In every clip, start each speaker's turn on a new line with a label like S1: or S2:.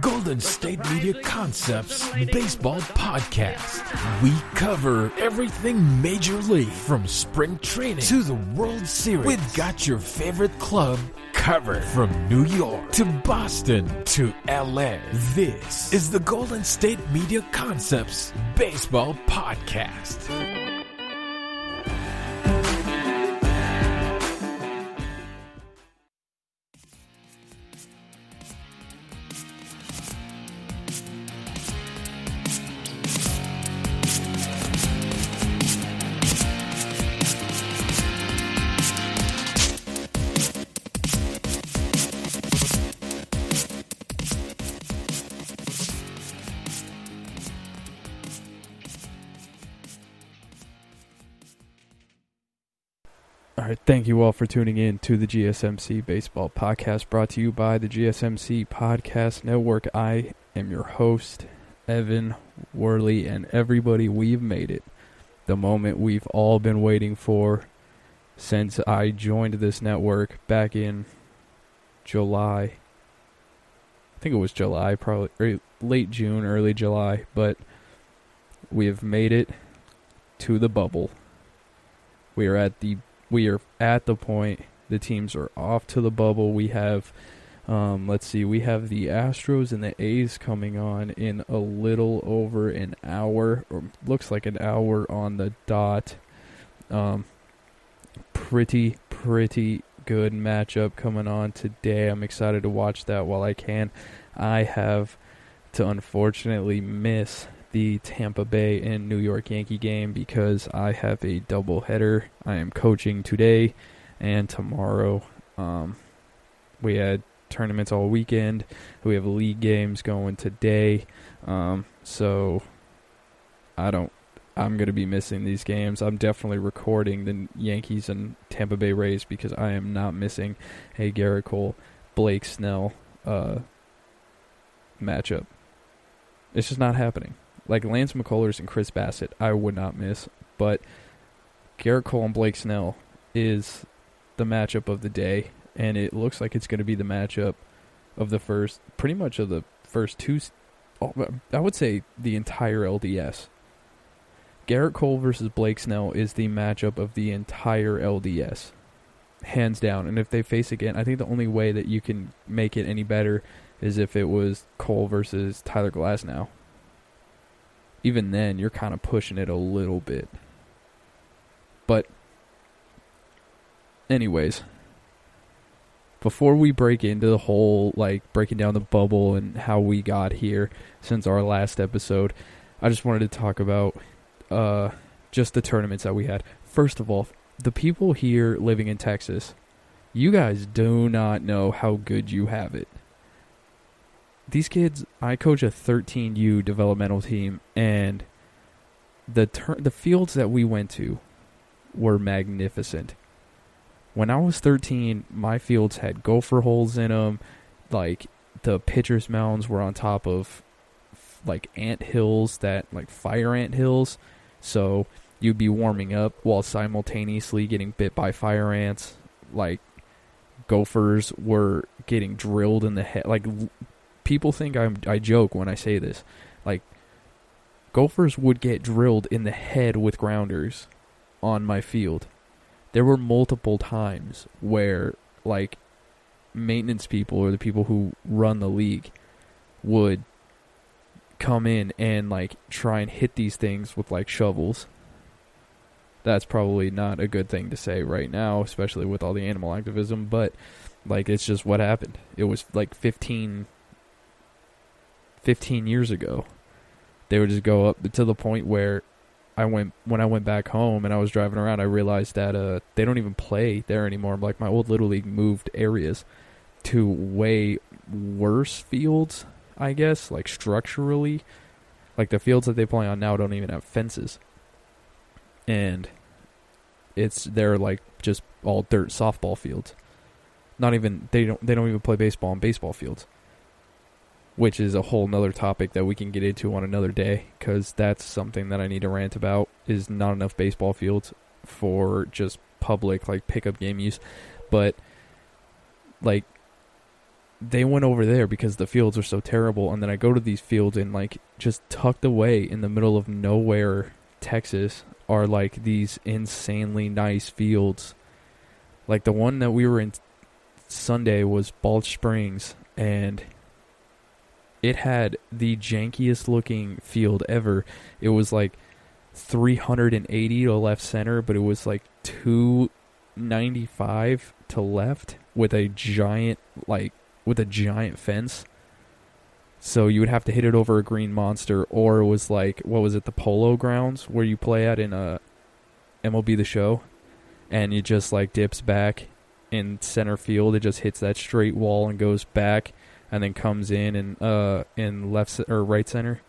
S1: Golden State Media Concepts Baseball Podcast. We cover everything Major League, from spring training to the World Series. We've got your favorite club covered, from New York to Boston to LA. This is the Golden State Media Concepts Baseball Podcast.
S2: All right, thank you all for tuning in to the GSMC Baseball Podcast, brought to you by the GSMC Podcast Network. I am your host, Evan Worley, and everybody, we've made it. The moment we've all been waiting for since I joined this network back in July. I think it was July, probably late June, early July, but we have made it to the bubble. We are at the point, the teams are off to the bubble. We have, we have the Astros and the A's coming on in a little over an hour, or looks like an hour on the dot. Pretty good matchup coming on today. I'm excited to watch that while I can. I have to unfortunately miss the Tampa Bay and New York Yankee game because I have a doubleheader. I am coaching today and tomorrow. We had tournaments all weekend. We have league games going today. So I'm going to be missing these games. I'm definitely recording the Yankees and Tampa Bay Rays because I am not missing a Garrett Cole, Blake Snell matchup. It's just not happening. Like Lance McCullers and Chris Bassett, I would not miss. But Garrett Cole and Blake Snell is the matchup of the day. And it looks like it's going to be the matchup of the first two, I would say the entire LDS. Garrett Cole versus Blake Snell is the matchup of the entire LDS. Hands down. And if they face again, I think the only way that you can make it any better is if it was Cole versus Tyler Glasnow. Even then, you're kind of pushing it a little bit. But, anyways, before we break into the whole, breaking down the bubble and how we got here since our last episode, I just wanted to talk about just the tournaments that we had. First of all, the people here living in Texas, you guys do not know how good you have it. These kids, I coach a 13U developmental team, and the fields that we went to were magnificent. When I was 13, my fields had gopher holes in them. Like, the pitcher's mounds were on top of, ant hills, fire ant hills. So you'd be warming up while simultaneously getting bit by fire ants. Gophers were getting drilled in the head. People think I joke when I say this. Gophers would get drilled in the head with grounders on my field. There were multiple times where, maintenance people or the people who run the league would come in and, try and hit these things with, shovels. That's probably not a good thing to say right now, especially with all the animal activism, but, it's just what happened. It was, 15 years ago. They would just go up to the point where when I went back home and I was driving around, I realized that they don't even play there anymore. My old Little League moved areas to way worse fields, I guess, structurally. The fields that they play on now don't even have fences. And they're just all dirt softball fields. They don't even play baseball on baseball fields. which is a whole nother topic that we can get into on another day, because that's something that I need to rant about, is not enough baseball fields for just public, like, pickup game use. But, like, they went over there because the fields are so terrible, and then I go to these fields and, like, just tucked away in the middle of nowhere, Texas, are, like, these insanely nice fields. Like, the one that we were in Sunday was Balch Springs, and it had the jankiest looking field ever. It was, like, 380 to left center, but it was, like, 295 to left with a giant fence. So you would have to hit it over a green monster, or it was like, what was it, the Polo Grounds where you play at in MLB The Show, and it just like dips back in center field. It just hits that straight wall and goes back, and then comes in left or right center.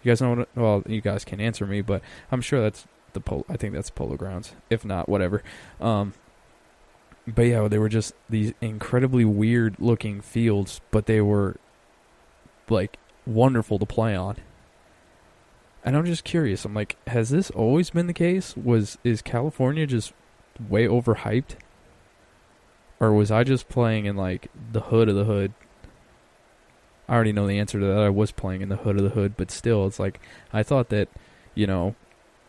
S2: You guys know what? Well, you guys can answer me, but I'm sure that's I think that's Polo Grounds. If not, whatever. But yeah, they were just these incredibly weird looking fields, but they were like wonderful to play on. And I'm just curious. I'm like, has this always been the case? Is California just way overhyped? Or was I just playing in like the hood of the hood? I already know the answer to that. I was playing in the hood of the hood, but still, it's like I thought that, you know,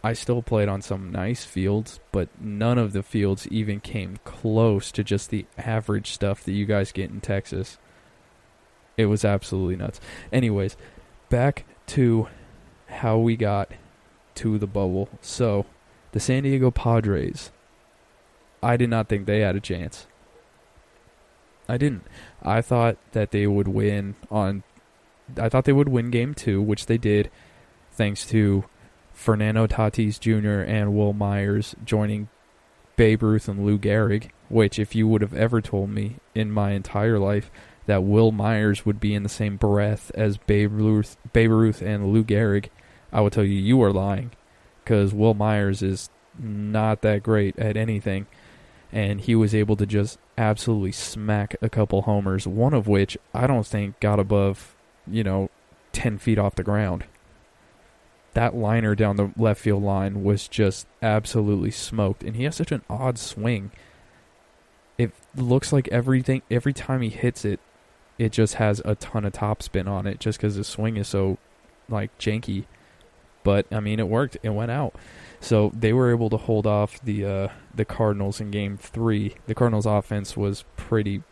S2: I still played on some nice fields, but none of the fields even came close to just the average stuff that you guys get in Texas. It was absolutely nuts. Anyways, back to how we got to the bubble. So, the San Diego Padres, I did not think they had a chance. I didn't. I thought that they would win game 2, which they did, thanks to Fernando Tatis Jr. and Will Myers joining Babe Ruth and Lou Gehrig, which if you would have ever told me in my entire life that Will Myers would be in the same breath as Babe Ruth and Lou Gehrig, I would tell you are lying, because Will Myers is not that great at anything, and he was able to just absolutely smack a couple homers, one of which I don't think got above, 10 feet off the ground. That liner down the left field line was just absolutely smoked. And he has such an odd swing. It looks like every time he hits it, it just has a ton of topspin on it just because his swing is so, like, janky. But, I mean, it worked. It went out. So they were able to hold off the Cardinals in Game 3. The Cardinals' offense was pretty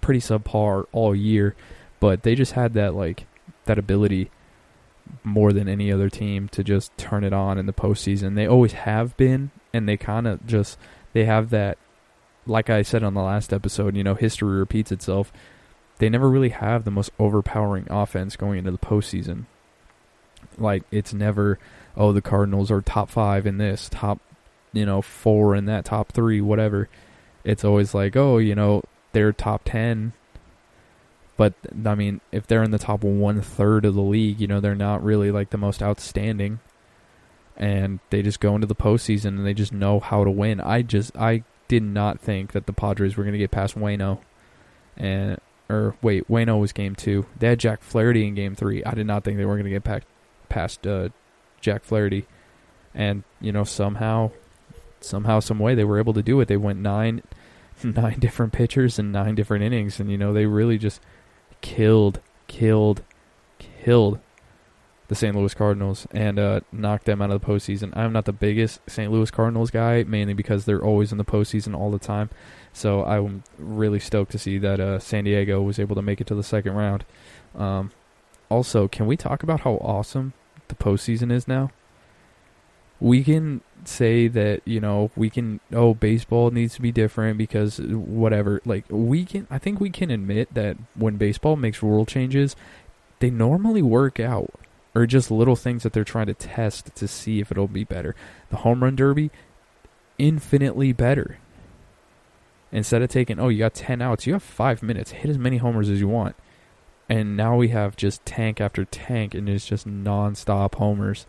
S2: subpar all year. But they just had that ability more than any other team to just turn it on in the postseason. They always have been, and they kind of just, they have that, like I said on the last episode, history repeats itself. They never really have the most overpowering offense going into the postseason. Like, it's never, the Cardinals are top 5 in this, top, 4 in that, top 3, whatever. It's always like, they're top 10. But, I mean, if they're in the top 1/3 of the league, they're not really, like, the most outstanding. And they just go into the postseason and they just know how to win. I did not think that the Padres were going to get past Waino. Waino was Game 2. They had Jack Flaherty in Game 3. I did not think they were going to get past Jack Flaherty. And, somehow, some way, they were able to do it. They went 9 different pitchers and 9 different innings. And, they really just killed the St. Louis Cardinals and knocked them out of the postseason. I'm not the biggest St. Louis Cardinals guy, mainly because they're always in the postseason all the time. So I'm really stoked to see that San Diego was able to make it to the second round. Also, can we talk about how awesome the postseason is now? We can say that, baseball needs to be different because whatever. I think we can admit that when baseball makes rule changes, they normally work out, or just little things that they're trying to test to see if it'll be better. The home run derby, infinitely better. Instead of taking, you got 10 outs, you have 5 minutes, hit as many homers as you want. And now we have just tank after tank, and it's just non-stop homers.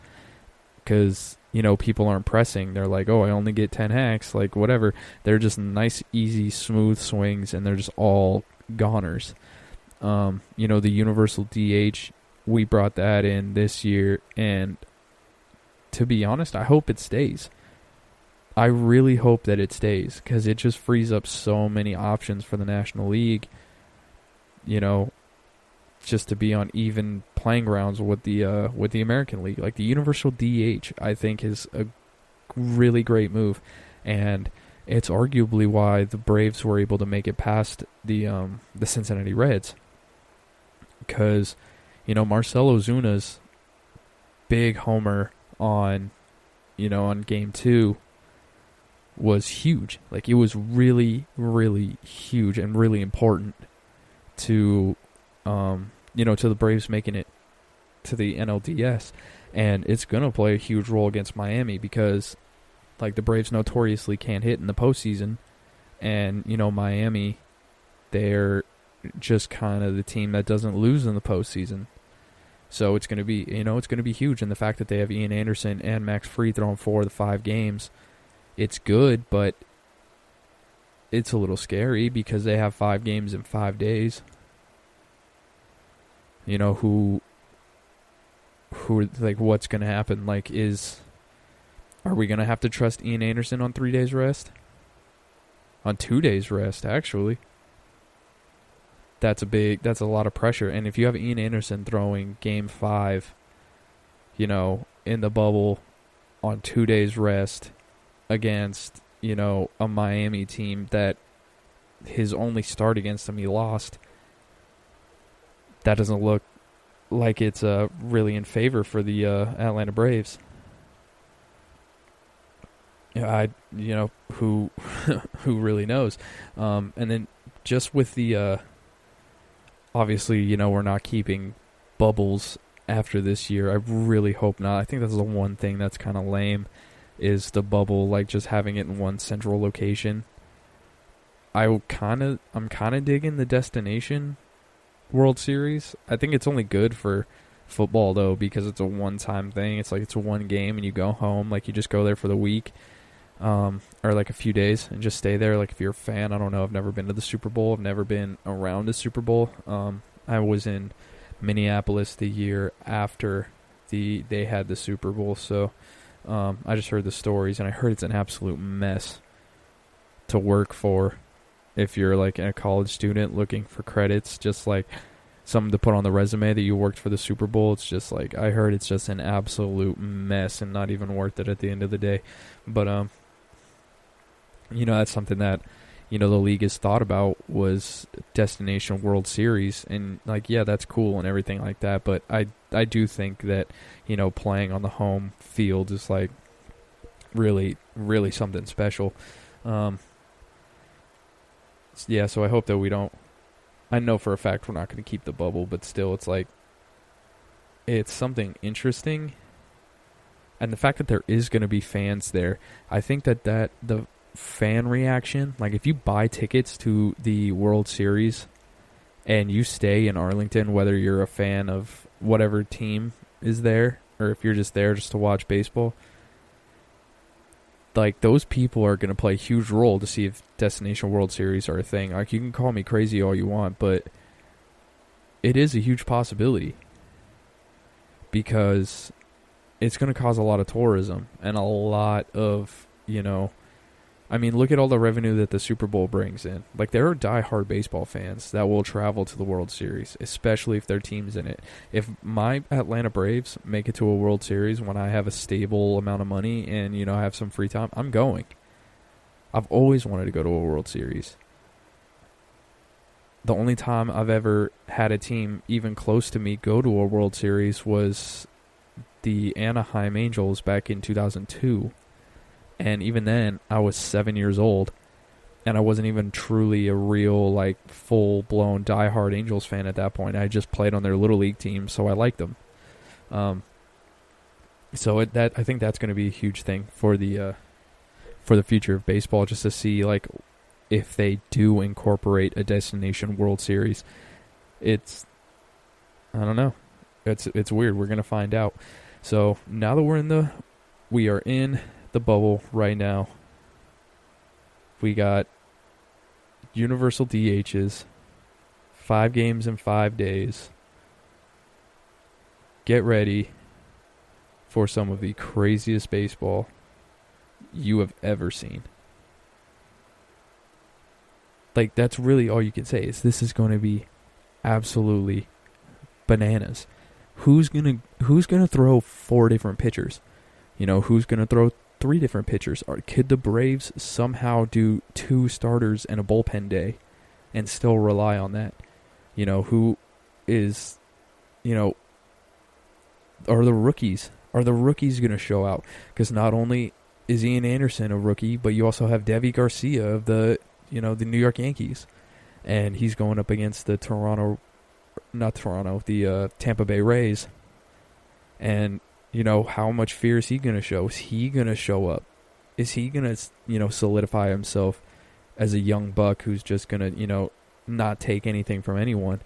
S2: Because, people aren't pressing. They're like, I only get 10 hacks, whatever. They're just nice, easy, smooth swings, and they're just all goners. The universal DH, we brought that in this year, and to be honest, I hope it stays. I really hope that it stays, because it just frees up so many options for the National League. just to be on even playing grounds with the American League. Like the universal DH, I think is a really great move, and it's arguably why the Braves were able to make it past the Cincinnati Reds, because Marcell Ozuna's big homer on game 2 was huge. Like it was really, really huge and really important to to the Braves making it to the NLDS, and it's gonna play a huge role against Miami because like the Braves notoriously can't hit in the postseason, and Miami, they're just kind of the team that doesn't lose in the postseason. So it's going to be, it's going to be huge. And the fact that they have Ian Anderson and Max Fried throwing 4 of the 5 games, it's good, but it's a little scary because they have 5 games in 5 days. Who like what's going to happen? Like, are we going to have to trust Ian Anderson on 3 days rest? On 2 days rest, actually. That's a lot of pressure. And if you have Ian Anderson throwing game 5, in the bubble on 2 days rest against, a Miami team that his only start against them he lost, that doesn't look like it's really in favor for the Atlanta Braves. Who really knows? And then just with the obviously, we're not keeping bubbles after this year. I really hope not. I think that's the one thing that's kind of lame is the bubble, like just having it in one central location. I'm kind of digging the destination World Series. I think it's only good for football though because it's a one-time thing. It's like it's a one game and you go home. Like you just go there for the week. Or like a few days and just stay there. Like if you're a fan, I don't know, I've never been to the Super Bowl. I've never been around a Super Bowl. I was in Minneapolis the year after they had the Super Bowl, so I just heard the stories, and I heard it's an absolute mess to work for if you're like a college student looking for credits, just like something to put on the resume that you worked for the Super Bowl. It's just like, I heard it's just an absolute mess and not even worth it at the end of the day. But that's something that, the league has thought about was Destination World Series. And, like, yeah, that's cool and everything like that. But I do think that, playing on the home field is, like, really, really something special. Yeah, so I hope that we don't. I know for a fact we're not going to keep the bubble, but still, it's like, it's something interesting. And the fact that there is going to be fans there, I think that the fan reaction, like if you buy tickets to the World Series and you stay in Arlington, whether you're a fan of whatever team is there or if you're just there just to watch baseball, like those people are going to play a huge role to see if Destination World Series are a thing. Like you can call me crazy all you want, but it is a huge possibility because it's going to cause a lot of tourism and a lot of, I mean, look at all the revenue that the Super Bowl brings in. Like, there are diehard baseball fans that will travel to the World Series, especially if their team's in it. If my Atlanta Braves make it to a World Series when I have a stable amount of money and, I have some free time, I'm going. I've always wanted to go to a World Series. The only time I've ever had a team even close to me go to a World Series was the Anaheim Angels back in 2002. And even then, I was 7 years old, and I wasn't even truly a real, like, full-blown diehard Angels fan at that point. I just played on their Little League team, so I liked them. So I think that's going to be a huge thing for the future of baseball, just to see, like, if they do incorporate a Destination World Series. I don't know. It's weird. We're going to find out. So now that we are in the bubble right now, we got universal DHs, 5 games in 5 days. Get ready for some of the craziest baseball you have ever seen. Like, that's really all you can say is this is going to be absolutely bananas. Who's gonna throw 4 different pitchers? Who's gonna throw 3 different pitchers? Could the Braves somehow do 2 starters and a bullpen day and still rely on that? Who is, are the rookies? Are the rookies going to show out? Because not only is Ian Anderson a rookie, but you also have Deivi Garcia of the New York Yankees. And he's going up against the Tampa Bay Rays. And, how much fear is he going to show? Is he going to show up? Is he going to, solidify himself as a young buck who's just going to, not take anything from anyone?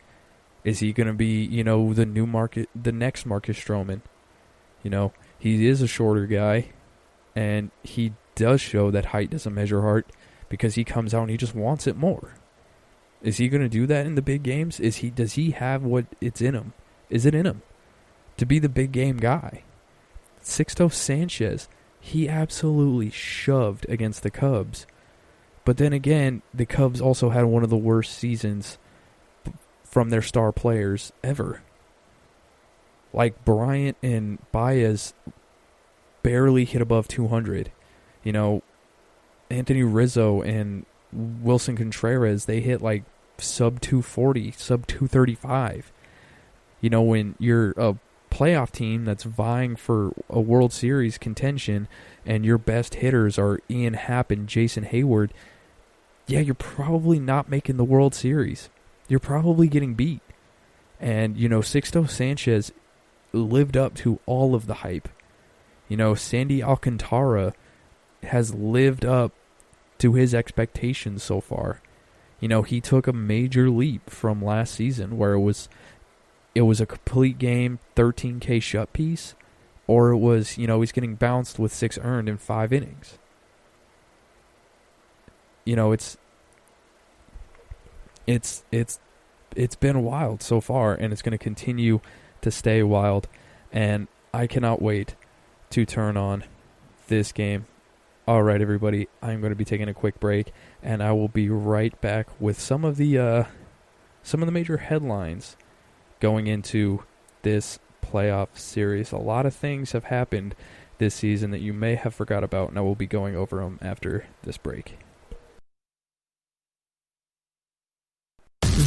S2: Is he going to be, the next Marcus Stroman? He is a shorter guy, and he does show that height doesn't measure heart because he comes out and he just wants it more. Is he going to do that in the big games? Does he have what it's in him? Is it in him to be the big game guy? Sixto Sanchez, he absolutely shoved against the Cubs. But then again, the Cubs also had one of the worst seasons from their star players ever. Like Bryant and Baez barely hit above 200. Anthony Rizzo and Wilson Contreras, they hit like sub 240, sub 235. When you're a playoff team that's vying for a World Series contention and your best hitters are Ian Happ and Jason Hayward, yeah, you're probably not making the World Series. You're probably getting beat. And, Sixto Sanchez lived up to all of the hype. Sandy Alcantara has lived up to his expectations so far. He took a major leap from last season where it was a complete game, 13K shut piece, or it was, he's getting bounced with 6 earned in 5 innings. It's been wild so far, and it's going to continue to stay wild, and I cannot wait to turn on this game. All right, everybody, I'm going to be taking a quick break, and I will be right back with some of the major headlines going into this playoff series. A lot of things have happened this season that you may have forgot about, and I will be going over them after this break.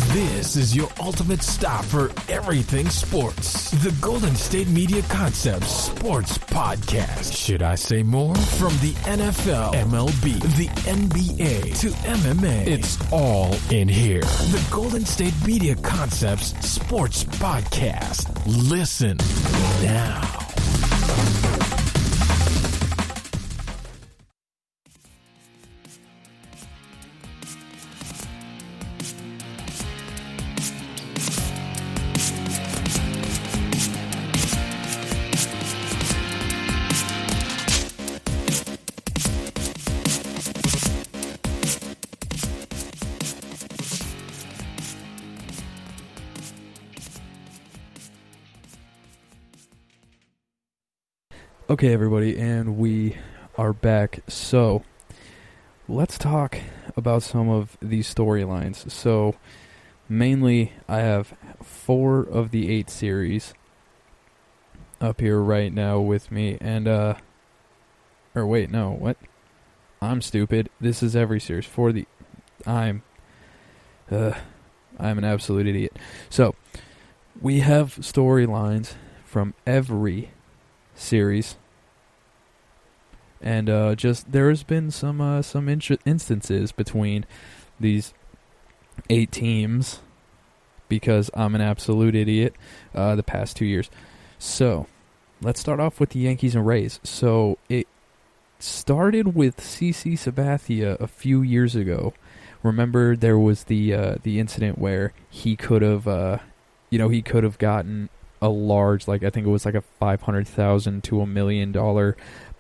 S1: This is your ultimate stop for everything sports. The Golden State Media Concepts Sports Podcast. Should I say more? From the NFL, MLB, the NBA to MMA, it's all in here. The Golden State Media Concepts Sports Podcast. Listen now.
S2: Okay, everybody, and we are back. So, let's talk about some of these storylines. So, mainly, I have 4 of the 8 series up here right now with me, and, or wait, no, what? I'm stupid. This is every series. I'm an absolute idiot. So, we have storylines from every series. And there has been some instances between these 8 teams because I'm an absolute idiot the past 2 years. So let's start off with the Yankees and Rays. So it started with CC Sabathia a few years ago. Remember there was the incident where he could have gotten a large, I think it was like a $500,000 to $1 million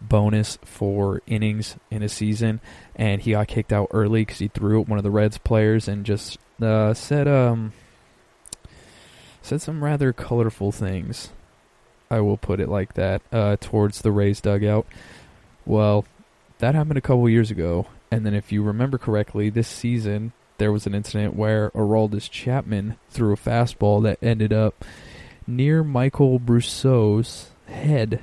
S2: bonus for innings in a season, and he got kicked out early because he threw at one of the Reds players and just said some rather colorful things. I will put it like that towards the Rays dugout. Well, that happened a couple years ago, and then if you remember correctly, this season there was an incident where Aroldis Chapman threw a fastball that ended up near Michael Brousseau's head.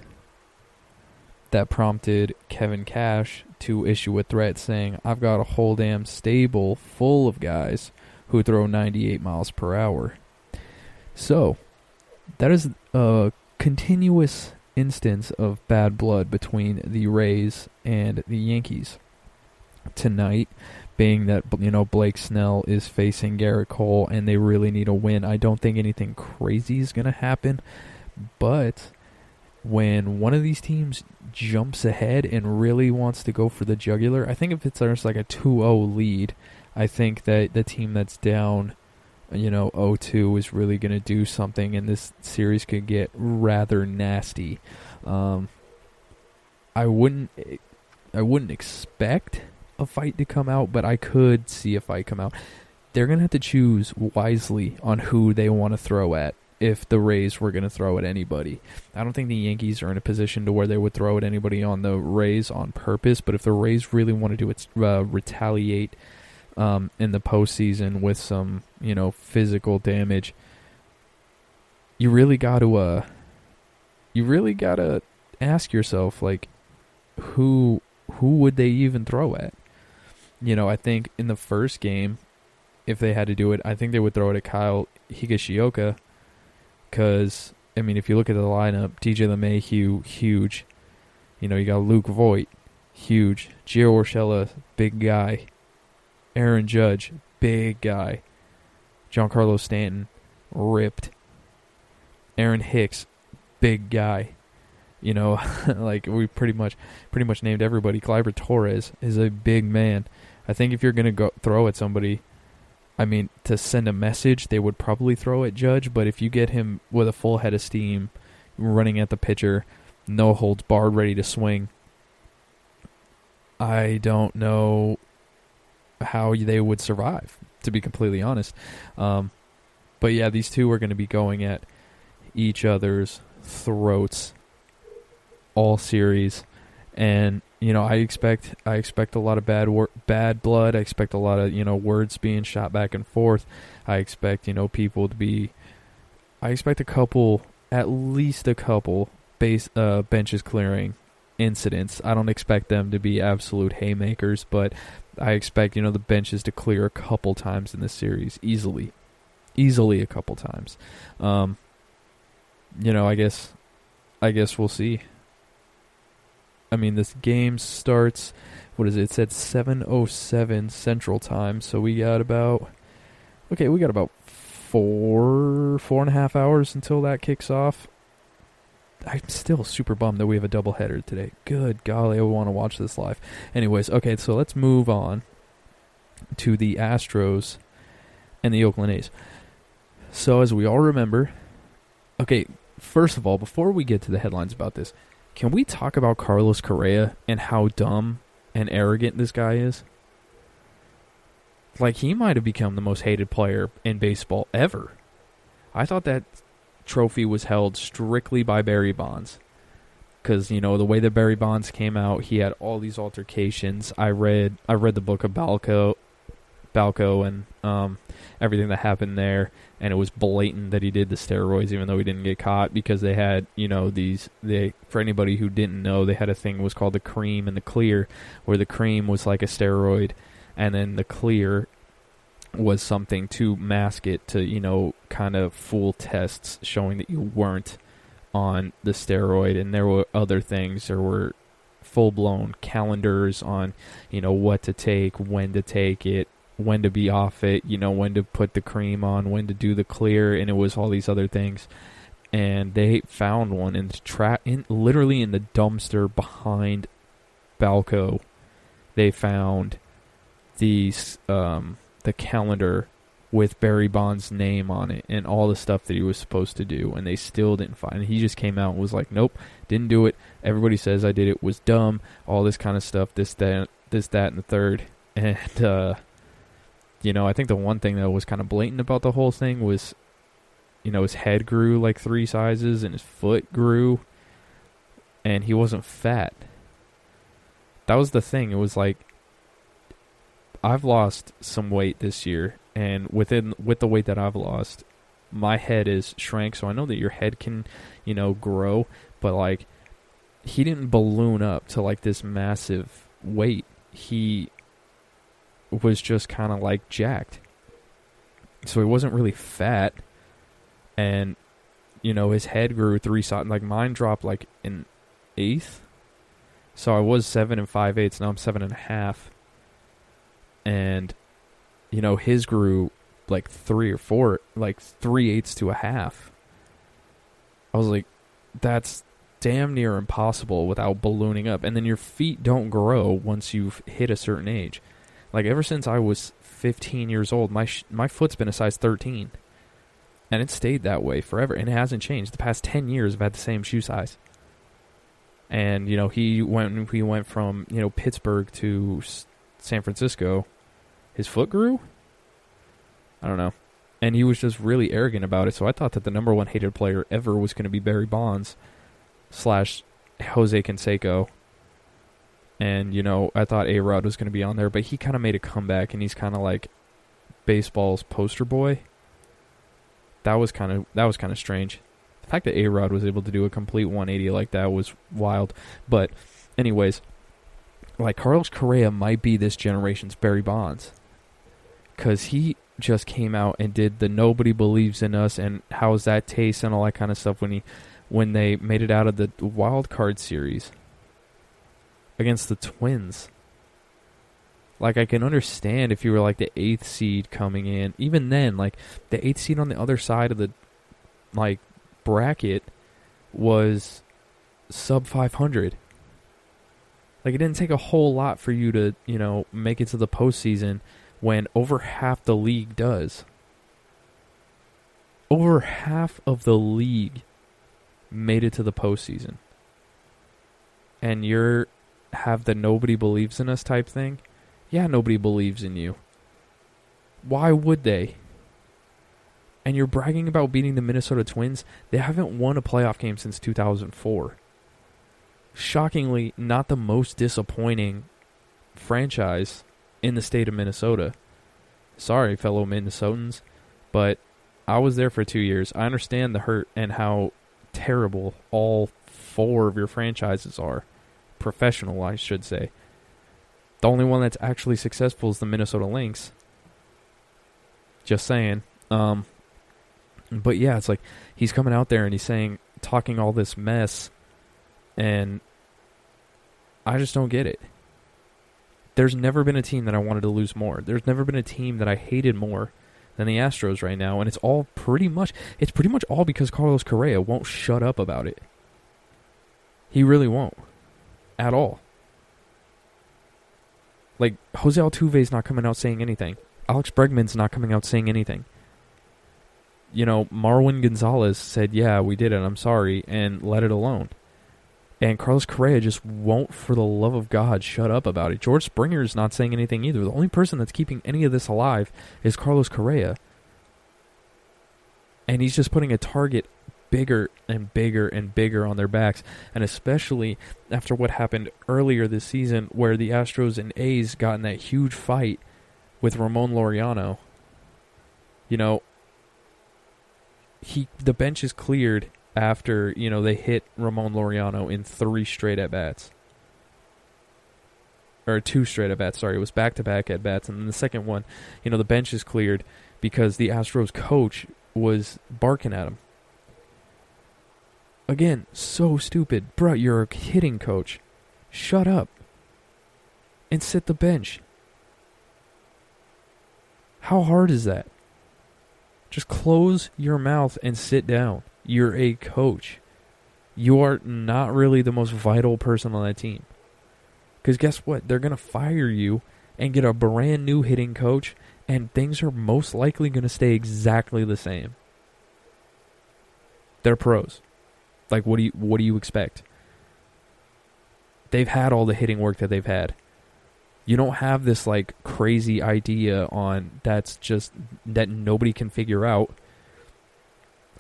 S2: That prompted Kevin Cash to issue a threat saying, I've got a whole damn stable full of guys who throw 98 miles per hour. So, that is a continuous instance of bad blood between the Rays and the Yankees. Tonight, being that, Blake Snell is facing Garrett Cole and they really need a win, I don't think anything crazy is going to happen, but when one of these teams jumps ahead and really wants to go for the jugular, I think if it's there's like a 2-0 lead, I think that the team that's down, 0-2 is really going to do something, and this series could get rather nasty. I wouldn't expect a fight to come out, but I could see a fight come out. They're going to have to choose wisely on who they want to throw at. If the Rays were going to throw at anybody, I don't think the Yankees are in a position to where they would throw at anybody on the Rays on purpose. But if the Rays really want to do it, retaliate in the postseason with some, physical damage, you really got to ask yourself, like, who would they even throw at? I think in the first game, if they had to do it, I think they would throw it at Kyle Higashioka. Because, if you look at the lineup, DJ LeMahieu, huge. You got Luke Voit, huge. Gio Urshela, big guy. Aaron Judge, big guy. Giancarlo Stanton, ripped. Aaron Hicks, big guy. Like we pretty much named everybody. Gleyber Torres is a big man. I think if you're going to go throw at somebody, to send a message, they would probably throw at Judge, but if you get him with a full head of steam, running at the pitcher, no holds barred, ready to swing, I don't know how they would survive, to be completely honest. But yeah, these two are going to be going at each other's throats all series, and I expect a lot of bad blood. I expect a lot of words being shot back and forth. I expect people to be. I expect at least a couple benches clearing incidents. I don't expect them to be absolute haymakers, but I expect the benches to clear a couple times in this series easily a couple times. I guess we'll see. This game starts, it said 7:07 Central Time, so we got about 4.5 hours until that kicks off. I'm still super bummed that we have a doubleheader today. Good golly, I want to watch this live. Anyways, okay, so let's move on to the Astros and the Oakland A's. So as we all remember, okay, first of all, before we get to the headlines about this, can we talk about Carlos Correa and how dumb and arrogant this guy is? Like, he might have become the most hated player in baseball ever. I thought that trophy was held strictly by Barry Bonds. Because, the way that Barry Bonds came out, he had all these altercations. I read the book of Balco and everything that happened there, and it was blatant that he did the steroids even though he didn't get caught, because they had for anybody who didn't know, they had a thing that was called the cream and the clear, where the cream was like a steroid and then the clear was something to mask it, to kind of fool tests showing that you weren't on the steroid. And there were other things. There were full-blown calendars on what to take, when to take it, when to be off it, when to put the cream on, when to do the clear, and it was all these other things. And they found one literally in the dumpster behind Balco. They found the calendar with Barry Bonds' name on it and all the stuff that he was supposed to do, and they still didn't find it. He just came out and was like, nope, didn't do it. Everybody says I did it, was dumb, all this kind of stuff, this, that, and the third. And I think the one thing that was kind of blatant about the whole thing was, his head grew like 3 sizes and his foot grew, and he wasn't fat. That was the thing. It was like, I've lost some weight this year, and with the weight that I've lost, my head is shrank. So I know that your head can, grow, but like, he didn't balloon up to like this massive weight. He was just kind of like jacked. So he wasn't really fat, and his head grew 3 sizes. Like mine dropped like an eighth. So I was 7 5/8. Now I'm 7 1/2. And, his grew like 3 or 4, like 3/8 to a half. I was like, that's damn near impossible without ballooning up. And then your feet don't grow once you've hit a certain age. Like ever since I was 15 years old, my foot's been a size 13. And it stayed that way forever. And it hasn't changed. The past 10 years I've had the same shoe size. And, he went from, Pittsburgh to San Francisco. His foot grew? I don't know. And he was just really arrogant about it. So I thought that the number one hated player ever was going to be Barry Bonds / Jose Canseco. And, I thought A-Rod was going to be on there. But he kind of made a comeback. And he's kind of like baseball's poster boy. That was kind of strange. The fact that A-Rod was able to do a complete 180 like that was wild. But anyways, like Carlos Correa might be this generation's Barry Bonds. Because he just came out and did the nobody believes in us and how's that taste and all that kind of stuff when they made it out of the wild card series against the Twins. Like, I can understand if you were like the 8th seed coming in. Even then, like the 8th seed on the other side of the like bracket was sub 500. Like, it didn't take a whole lot for you to, make it to the postseason when over half the league does. Over half of the league made it to the postseason. And you're have the nobody believes in us type thing. Yeah, nobody believes in you. Why would they? And you're bragging about beating the Minnesota Twins. They haven't won a playoff game since 2004. Shockingly, not the most disappointing franchise in the state of Minnesota. Sorry, fellow Minnesotans, but I was there for 2 years. I understand the hurt and how terrible all 4 of your franchises are. Professional, I should say. The only one that's actually successful is the Minnesota Lynx. Just saying. But yeah, it's like he's coming out there and he's talking all this mess, and I just don't get it. There's never been a team that I wanted to lose more. There's never been a team that I hated more than the Astros right now, and it's pretty much all because Carlos Correa won't shut up about it. He really won't. At all. Like, Jose Altuve's not coming out saying anything. Alex Bregman's not coming out saying anything. Marwin Gonzalez said, yeah, we did it, I'm sorry, and let it alone. And Carlos Correa just won't, for the love of God, shut up about it. George Springer's not saying anything either. The only person that's keeping any of this alive is Carlos Correa. And he's just putting a target bigger and bigger and bigger on their backs. And especially after what happened earlier this season where the Astros and A's got in that huge fight with Ramon Laureano. The bench is cleared after, they hit Ramon Laureano in 3 straight at-bats. Or 2 straight at-bats, sorry. It was back-to-back at-bats. And then the second one, the bench is cleared because the Astros coach was barking at him. Again, so stupid. Bro, you're a hitting coach. Shut up. And sit the bench. How hard is that? Just close your mouth and sit down. You're a coach. You are not really the most vital person on that team. Because guess what? They're going to fire you and get a brand new hitting coach, and things are most likely going to stay exactly the same. They're pros. Like, what do you expect? They've had all the hitting work that they've had. You don't have this like crazy idea that nobody can figure out.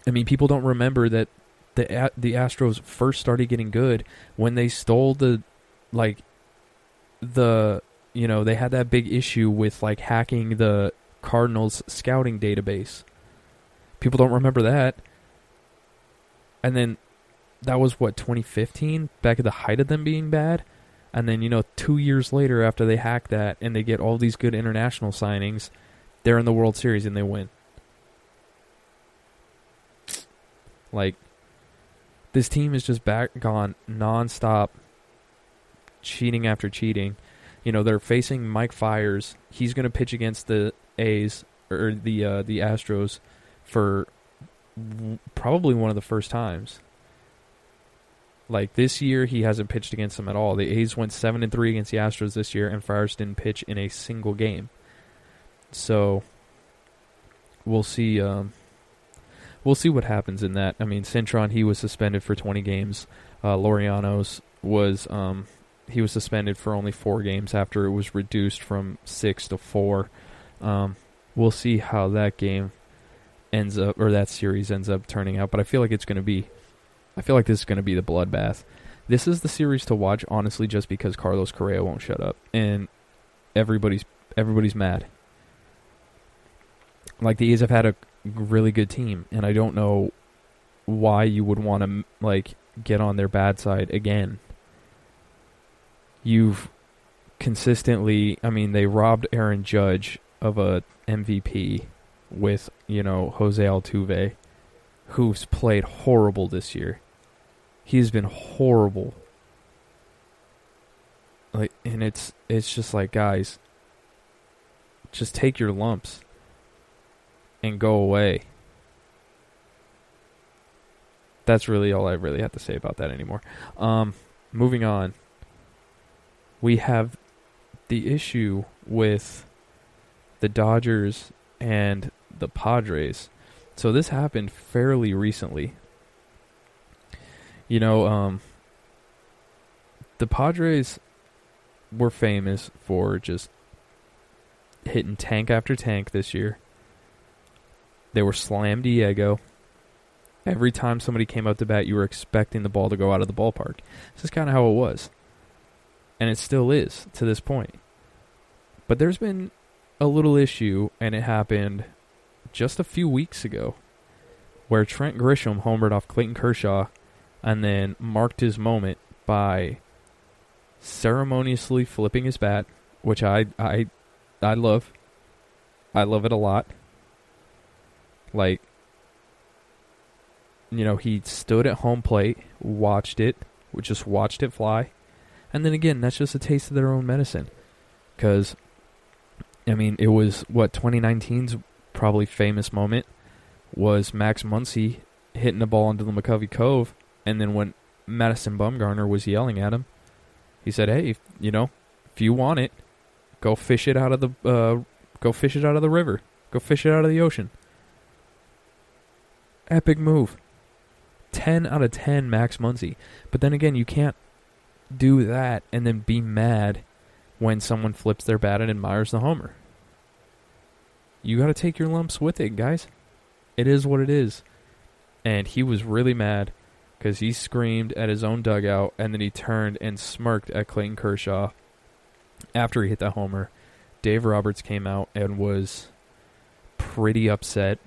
S2: I mean, people don't remember that the Astros first started getting good when they stole the they had that big issue with like hacking the Cardinals scouting database. People don't remember that. And then that was 2015, back at the height of them being bad. And then 2 years later, after they hack that and they get all these good international signings, they're in the World Series and they win. Like, this team is just gone nonstop, cheating after cheating. They're facing Mike Fiers. He's going to pitch against the A's or the Astros for probably one of the first times. Like, this year, he hasn't pitched against them at all. The A's went 7-3 against the Astros this year, and Fiers didn't pitch in a single game. So, we'll see. We'll see what happens in that. I mean, Cintron, he was suspended for 20 games. Laureano's was he was suspended for only 4 games after it was reduced from 6 to 4. We'll see how that game ends up, or that series ends up turning out. But I feel like this is going to be the bloodbath. This is the series to watch, honestly, just because Carlos Correa won't shut up, and everybody's mad. Like, the A's have had a really good team, and I don't know why you would want to like get on their bad side again. You've consistently, I mean, they robbed Aaron Judge of a MVP with Jose Altuve, who's played horrible this year. He's been horrible. Like, and it's just like, guys, just take your lumps and go away. That's really all I really have to say about that anymore. Moving on. We have the issue with the Dodgers and the Padres. So this happened fairly recently. The Padres were famous for just hitting tank after tank this year. They were slam Diego. Every time somebody came out to bat, you were expecting the ball to go out of the ballpark. This is kind of how it was. And it still is to this point. But there's been a little issue, and it happened just a few weeks ago, where Trent Grisham homered off Clayton Kershaw and then marked his moment by ceremoniously flipping his bat, which I love. I love it a lot. Like, he stood at home plate, watched it fly. And then again, that's just a taste of their own medicine. Because, I mean, it was, 2019's probably famous moment was Max Muncy hitting the ball into the McCovey Cove. And then when Madison Bumgarner was yelling at him, he said, hey, if you want it, go fish it out of the river. Go fish it out of the ocean. Epic move. 10 out of 10 Max Muncy. But then again, you can't do that and then be mad when someone flips their bat and admires the homer. You got to take your lumps with it, guys. It is what it is. And he was really mad because he screamed at his own dugout, and then he turned and smirked at Clayton Kershaw after he hit that homer. Dave Roberts came out and was pretty upset.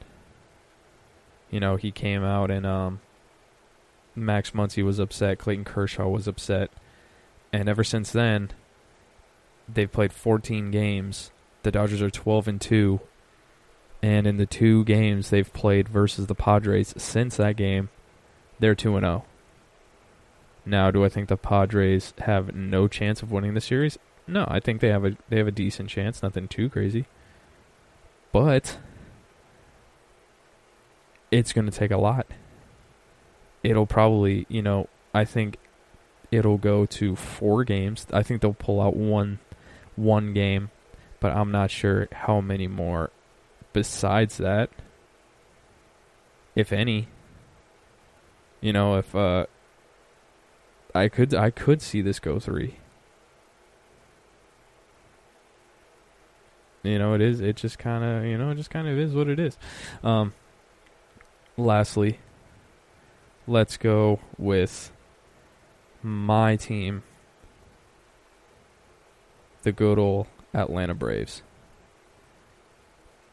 S2: He came out and Max Muncy was upset. Clayton Kershaw was upset. And ever since then, they've played 14 games. The Dodgers are 12-2. And in the 2 games they've played versus the Padres since that game, they're 2-0. Now, do I think the Padres have no chance of winning the series? No, I think they have a decent chance, nothing too crazy. But it's going to take a lot. It'll probably, I think it'll go to 4 games. I think they'll pull out one game, but I'm not sure how many more besides that, if any. If I could see this go 3. It just kind of is what it is. Lastly, let's go with my team. the good old Atlanta Braves.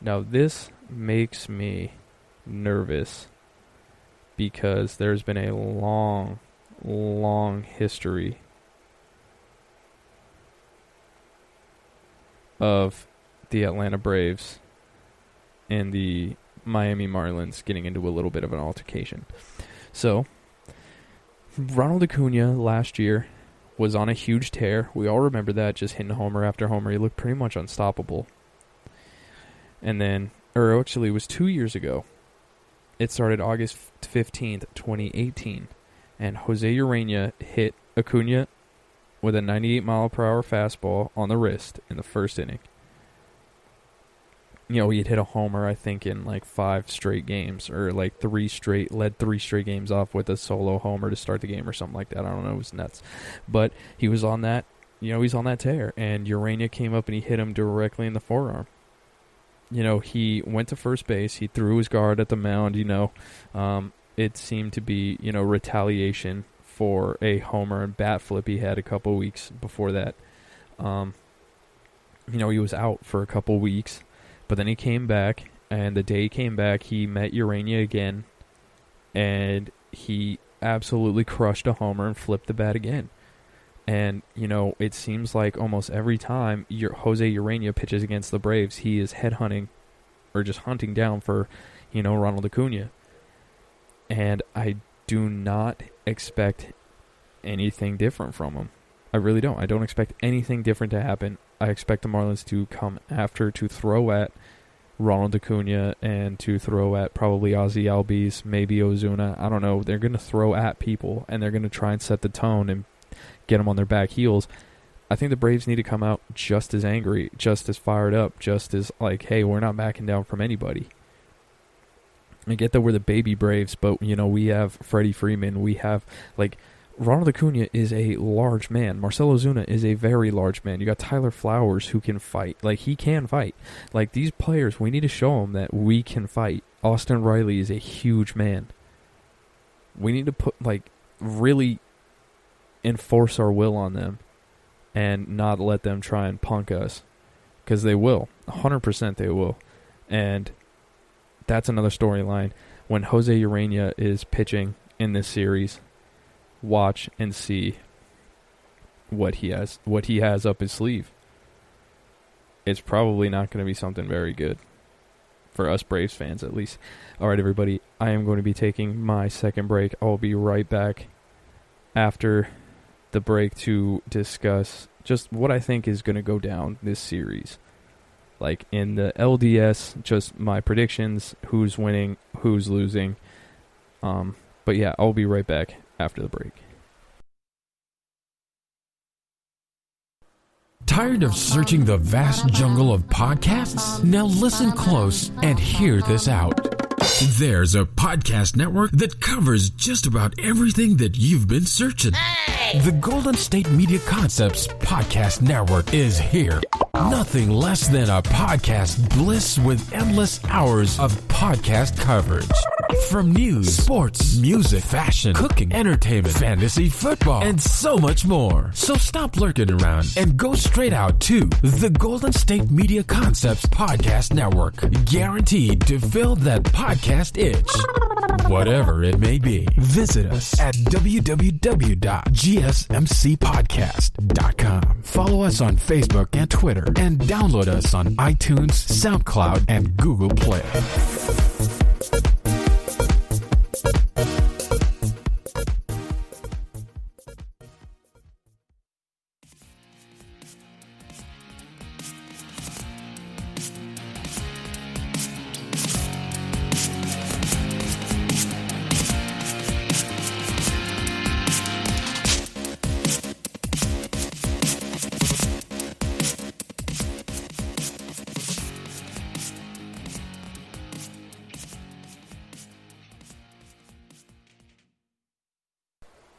S2: Now, this makes me nervous because there's been a long, long history of the Atlanta Braves and the Miami Marlins getting into a little bit of an altercation. So, Ronald Acuna last year was on a huge tear. We all remember that, just hitting homer after homer. He looked pretty much unstoppable. And then, or actually it was 2 years ago. It started August 15th, 2018. And Jose Urena hit Acuna with a 98-mile-per-hour fastball on the wrist in the first inning. You know, he had hit a homer, I think, in like 5 straight games, or like led 3 straight games off with a solo homer to start the game or something like that. I don't know, it was nuts. But he was on that, he's on that tear, and Urena came up and he hit him directly in the forearm. He went to first base, he threw his guard at the mound, it seemed to be, retaliation for a homer and bat flip he had a couple weeks before that. He was out for a couple weeks. But then he came back, and the day he came back, he met Urena again, and he absolutely crushed a homer and flipped the bat again. And, it seems like almost every time Jose Urena pitches against the Braves, he is headhunting or just hunting down for, Ronald Acuna. And I do not expect anything different from him. I really don't. I don't expect anything different to happen. I expect the Marlins to come after, to throw at Ronald Acuna and to throw at probably Ozzie Albies, maybe Ozuna. I don't know. They're going to throw at people, and they're going to try and set the tone and get them on their back heels. I think the Braves need to come out just as angry, just as fired up, just as like, hey, we're not backing down from anybody. I get that we're the baby Braves, but, we have Freddie Freeman. We have, Ronald Acuna is a large man. Marcell Ozuna is a very large man. You got Tyler Flowers who can fight. He can fight. These players, we need to show them that we can fight. Austin Riley is a huge man. We need to put, really enforce our will on them and not let them try and punk us. Because they will. 100% they will. And that's another storyline. When Jose Urena is pitching in this series, watch and see what he has up his sleeve. It's probably not going to be something very good for us Braves fans, at least. All right, everybody, I am going to be taking my second break. I'll be right back after the break to discuss just what I think is going to go down this series. In the LDS, just my predictions, who's winning, who's losing. But yeah, I'll be right back after the break.
S1: Tired of searching the vast jungle of podcasts? Now listen close and hear this out. There's a podcast network that covers just about everything that you've been searching. Hey! The Golden State Media Concepts Podcast Network is here. Nothing less than a podcast bliss with endless hours of podcast coverage. From news, sports, music, fashion, cooking, entertainment, fantasy, football, and so much more. So stop lurking around and go straight out to the Golden State Media Concepts Podcast Network. Guaranteed to fill that podcast itch. Whatever it may be. Visit us at www.gsmcpodcast.com. Follow us on Facebook and Twitter, and download us on iTunes, SoundCloud, and Google Play.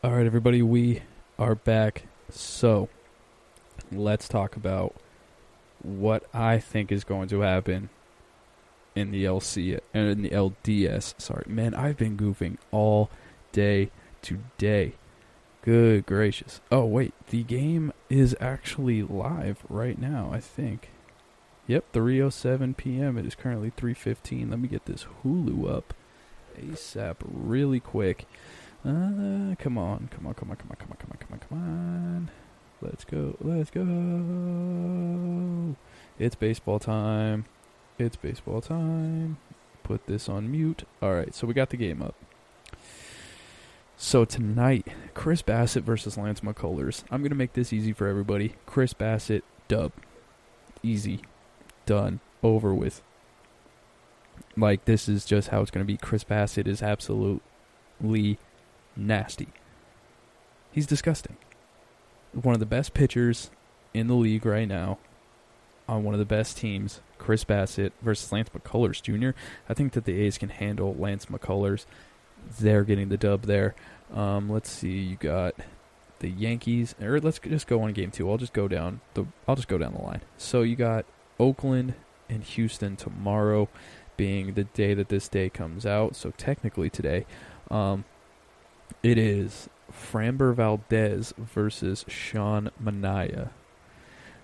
S2: All right, everybody, we are back. So, let's talk about what I think is going to happen in the in the LDS. Sorry, man, I've been goofing all day today. Good gracious. Oh, wait. The game is actually live right now, I think. Yep, 3:07 p.m. It is currently 3:15. Let me get this Hulu up ASAP really quick. Come on. Let's go. It's baseball time. Put this on mute. All right, so we got the game up. So tonight, Chris Bassett versus Lance McCullers. I'm going to make this easy for everybody. Chris Bassett, dub. Easy. Done. Over with. Like, this is just how it's going to be. Chris Bassett is absolutely nasty. He's disgusting. One of the best pitchers in the league right now on one of the best teams, Chris Bassett versus Lance McCullers Jr. I think that the A's can handle Lance McCullers. They're getting the dub there. Let's see. You got the Yankees. Or let's just go on game 2. I'll just go down the line. So you got Oakland and Houston tomorrow, being the day that this day comes out. So technically today, it is Framber Valdez versus Sean Manaea.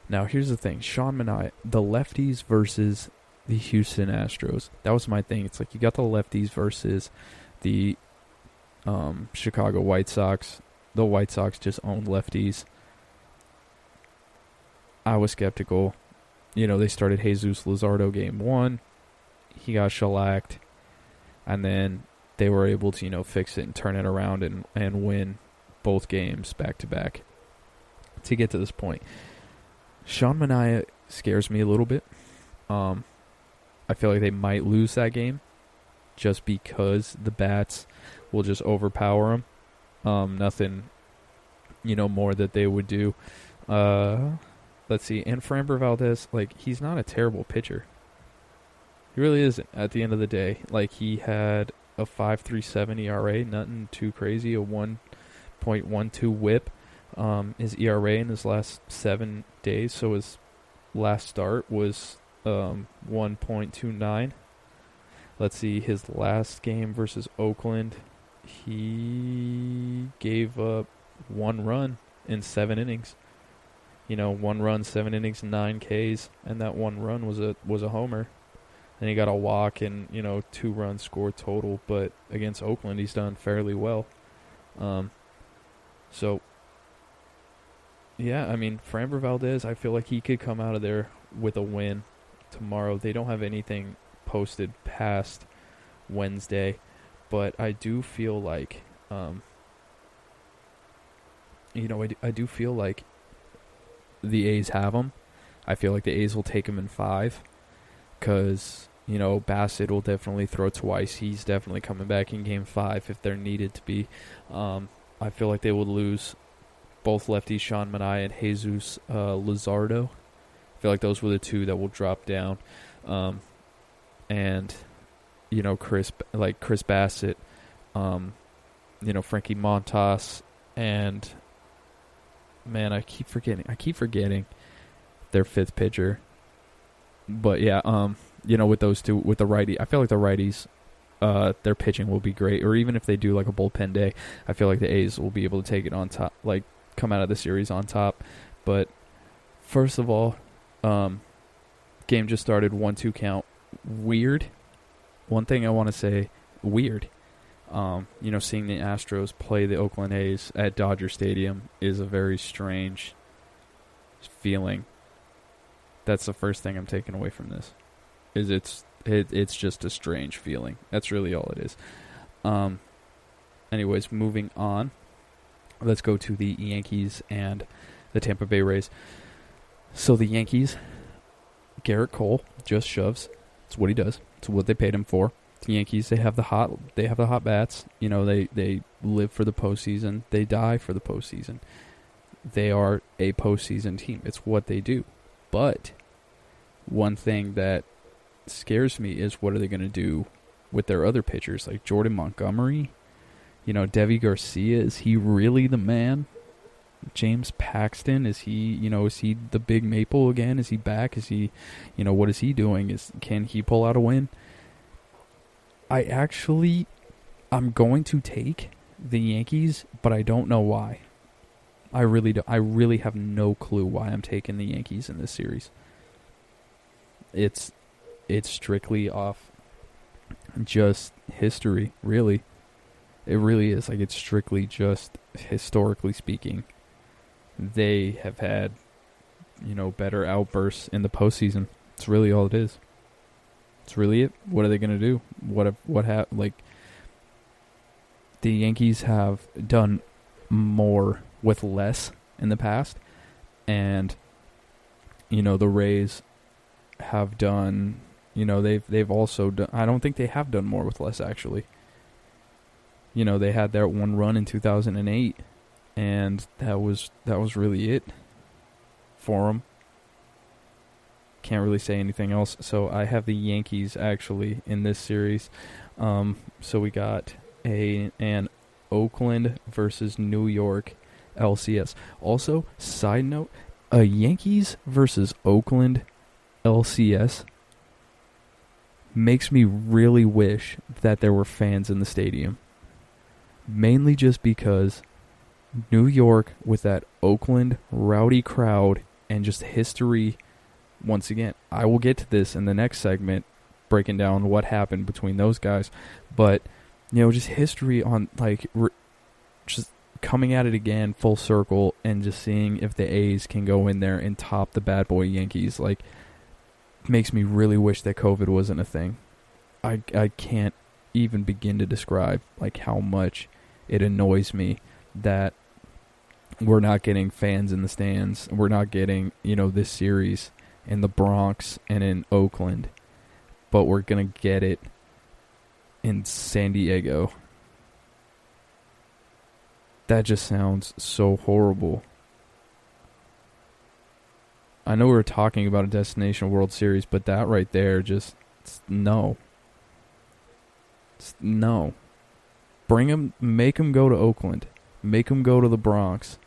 S2: Now here's the thing, Sean Manaea, the lefties versus the Houston Astros. That was my thing. It's like you got the lefties versus the Chicago White Sox. The White Sox just owned lefties. I was skeptical. You know, they started Jesus Luzardo game 1. He got shellacked. And then they were able to, fix it and turn it around and win both games back to back to get to this point. Sean Manaea scares me a little bit. I feel like they might lose that game just because the bats will just overpower them. Nothing, more that they would do. Let's see. And Framber Valdez, he's not a terrible pitcher. He really isn't at the end of the day. He had a 5.37 ERA, nothing too crazy, a 1.12 whip. His ERA in his last 7 days, so his last start was 1.29. Let's see, his last game versus Oakland, he gave up 1 run in 7 innings. 1 run, 7 innings, 9 Ks, and that 1 run was a homer. And he got a walk and, 2 runs scored total, but against Oakland he's done fairly well. So yeah, Framber Valdez, I feel like he could come out of there with a win tomorrow. They don't have anything posted past Wednesday, but I do feel like, I do feel like the A's have him. I feel like the A's will take him in 5 because, Bassett will definitely throw twice. He's definitely coming back in game 5 if they're needed to be. I feel like they would lose both lefties, Sean Manaea and Jesus Luzardo. I feel like those were the 2 that will drop down. And, Chris Bassett, Frankie Montas, and, man, I keep forgetting their 5th pitcher. But, yeah, with those 2, with the righty, I feel like the righties, their pitching will be great. Or even if they do, a bullpen day, I feel like the A's will be able to take it on top, come out of the series on top. But first of all, game just started, 1-2 count. Weird. One thing I want to say, weird. Seeing the Astros play the Oakland A's at Dodger Stadium is a very strange feeling. That's the first thing I'm taking away from this. It's just a strange feeling. That's really all it is. Anyways, moving on. Let's go to the Yankees and the Tampa Bay Rays. So the Yankees, Garrett Cole just shoves. It's what he does. It's what they paid him for. The Yankees, they have the hot bats. They live for the postseason. They die for the postseason. They are a postseason team. It's what they do. But one thing that scares me is what are they going to do with their other pitchers, like Jordan Montgomery? Devi Garcia, is he really the man? James Paxton, is he the big maple again? Is he back? Is he, what is he doing? Can he pull out a win? I'm going to take the Yankees, but I don't know why. I really have no clue why I'm taking the Yankees in this series. It's strictly off just history, really. It really is. Like, it's strictly just historically speaking. They have had, better outbursts in the postseason. It's really all it is. It's really it. What are they going to do? The Yankees have done more with less in the past, and the Rays have done, they've also done, I don't think they have done more with less, actually. They had that one run in 2008, and that was really it for them. Can't really say anything else. So I have the Yankees actually in this series. So we got an Oakland versus New York LCS. Also, side note, a Yankees versus Oakland LCS makes me really wish that there were fans in the stadium. Mainly just because New York, with that Oakland rowdy crowd and just history, once again, I will get to this in the next segment, breaking down what happened between those guys, but, just history on, just coming at it again, full circle, and just seeing if the A's can go in there and top the bad boy Yankees, makes me really wish that COVID wasn't a thing. I can't even begin to describe, how much it annoys me that we're not getting fans in the stands. We're not getting, this series in the Bronx and in Oakland, but we're going to get it in San Diego. That just sounds so horrible. I know we were talking about a destination World Series, but that right there no. No. Bring them, make them go to Oakland. Make them go to the Bronx.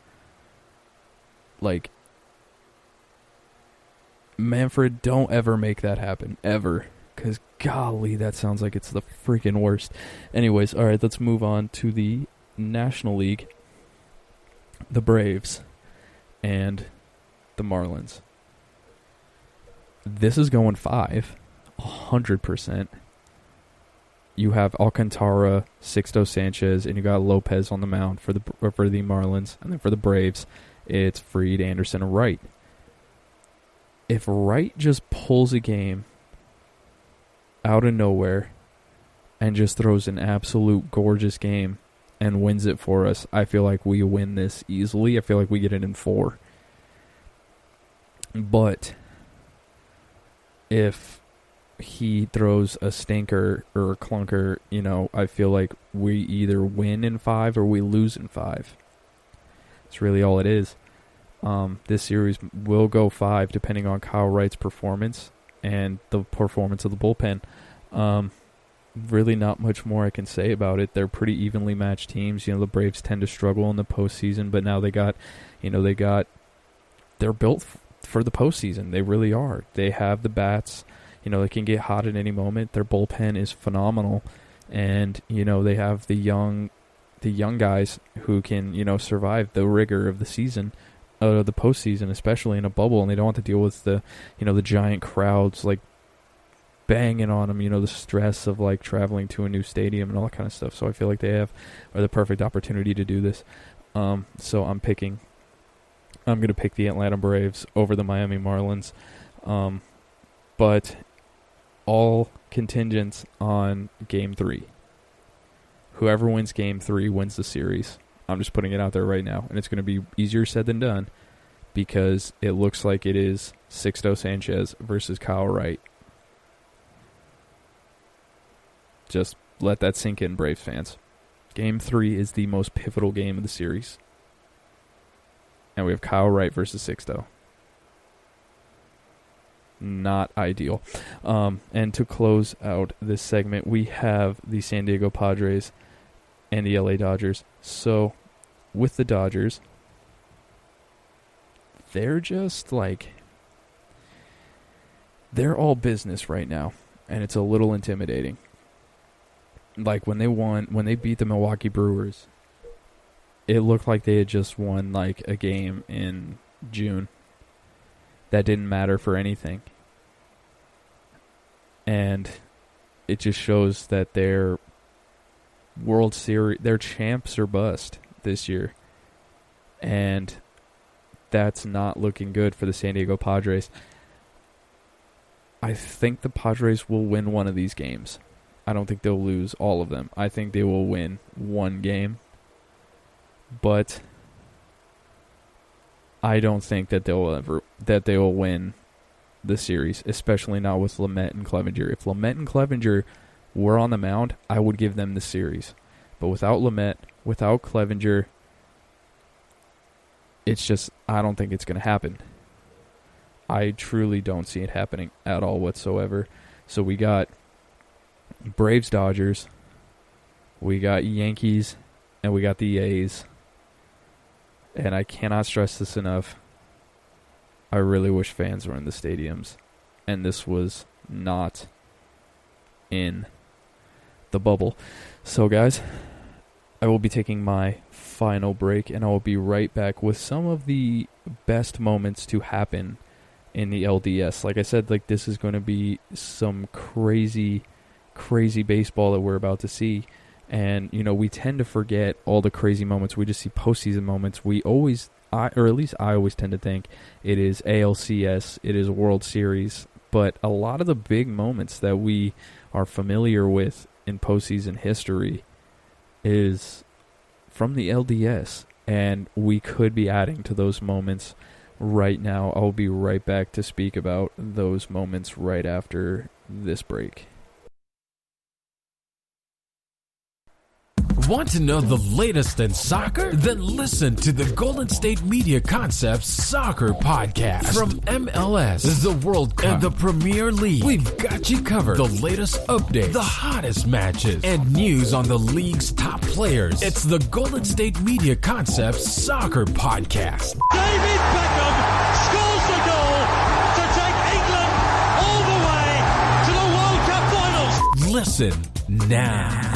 S2: Manfred, don't ever make that happen. Ever. Because, golly, that sounds like it's the freaking worst. Anyways, alright, let's move on to the National League. The Braves and the Marlins. This is going 5. 100%. You have Alcantara, Sixto Sanchez, and you got Lopez on the mound for the Marlins. And then for the Braves, it's Fried, Anderson, and Wright. If Wright just pulls a game out of nowhere and just throws an absolute gorgeous game and wins it for us, I feel like we win this easily. I feel like we get it in 4. But if he throws a stinker or a clunker, I feel like we either win in 5 or we lose in 5. That's really all it is. This series will go 5 depending on Kyle Wright's performance and the performance of the bullpen. Really not much more I can say about it. They're pretty evenly matched teams. The Braves tend to struggle in the postseason, but now they're built for the postseason. They really are. They have the bats. They can get hot at any moment. Their bullpen is phenomenal, and they have the young guys who can survive the rigor of the season, the postseason, especially in a bubble, and they don't have to deal with the the giant crowds banging on them. The stress of traveling to a new stadium and all that kind of stuff. So I feel like they are the perfect opportunity to do this. So I'm going to pick the Atlanta Braves over the Miami Marlins, but all contingents on Game 3. Whoever wins Game 3 wins the series. I'm just putting it out there right now, and it's going to be easier said than done because it looks like it is Sixto Sanchez versus Kyle Wright. Just let that sink in, Braves fans. Game 3 is the most pivotal game of the series. And we have Kyle Wright versus Sixto. Not ideal. And to close out this segment, we have the San Diego Padres and the LA Dodgers. So, with the Dodgers, they're just they're all business right now, and it's a little intimidating. When they beat the Milwaukee Brewers, it looked like they had just won like a game in June that didn't matter for anything. And it just shows that they're World Series, they're champs or bust this year. And that's not looking good for the San Diego Padres. I think the Padres will win one of these games. I don't think they'll lose all of them. I think they will win one game. But I don't think that they will win the series, especially not with Lamet and Clevenger. If Lamet and Clevenger were on the mound, I would give them the series. But without Lamet, without Clevenger, it's just, I don't think it's going to happen. I truly don't see it happening at all whatsoever. So we got Braves, Dodgers, we got Yankees, and we got the A's. And I cannot stress this enough. I really wish fans were in the stadiums. And this was not in the bubble. So guys, I will be taking my final break, and I will be right back with some of the best moments to happen in the LDS. Like I said, like this is going to be some crazy baseball that we're about to see. And, you know, we tend to forget all the crazy moments. We just see postseason moments. We always, or at least I always tend to think it is ALCS, it is World Series. But a lot of the big moments that we are familiar with in postseason history is from the LDS. And we could be adding to those moments right now. I'll be right back to speak about those moments right after this break.
S1: Want to know the latest in soccer? Then listen to the Golden State Media Concepts Soccer Podcast. From MLS, the World Cup, and the Premier League, we've got you covered. The latest updates, the hottest matches, and news on the league's top players. It's the Golden State Media Concepts Soccer Podcast.
S3: David Beckham scores the goal to take England all the way to the World Cup finals.
S1: Listen now.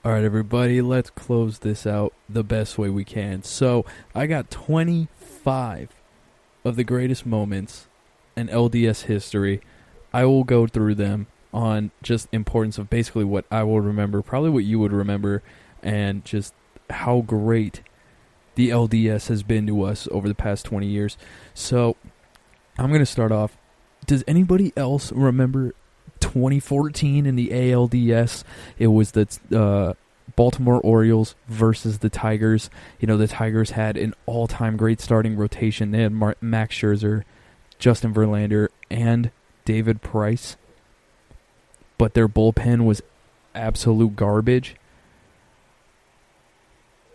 S2: All right, everybody, let's close this out the best way we can. So, I got 25 of the greatest moments in LDS history. I will go through them on just importance of basically what I will remember, probably what you would remember, and just how great the LDS has been to us over the past 20 years. So, I'm going to start off. Does anybody else remember 2014 in the ALDS? It was the Baltimore Orioles versus the Tigers. You know, the Tigers had an all-time great starting rotation. They had Max Scherzer, Justin Verlander, and David Price. But their bullpen was absolute garbage.